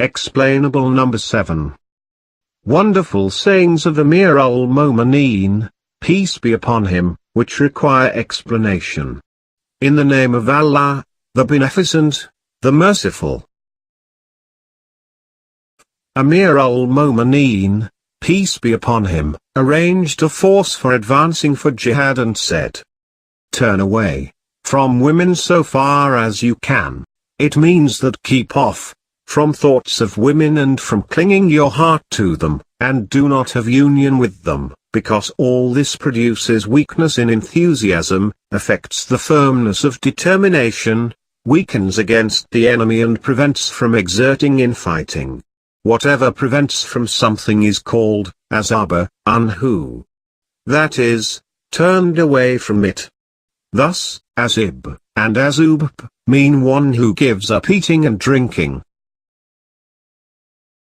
Explainable number 7. Wonderful sayings of Amir al-Mu'mineen, peace be upon him, which require explanation. In the name of Allah, the Beneficent, the Merciful. Amir al-Mu'mineen, peace be upon him, arranged a force for advancing for jihad and said, "Turn away from women so far as you can." It means that keep off from thoughts of women and from clinging your heart to them, and do not have union with them, because all this produces weakness in enthusiasm, affects the firmness of determination, weakens against the enemy and prevents from exerting in fighting. Whatever prevents from something is called azaba anhu. That is, turned away from it. Thus, azib and azub mean one who gives up eating and drinking,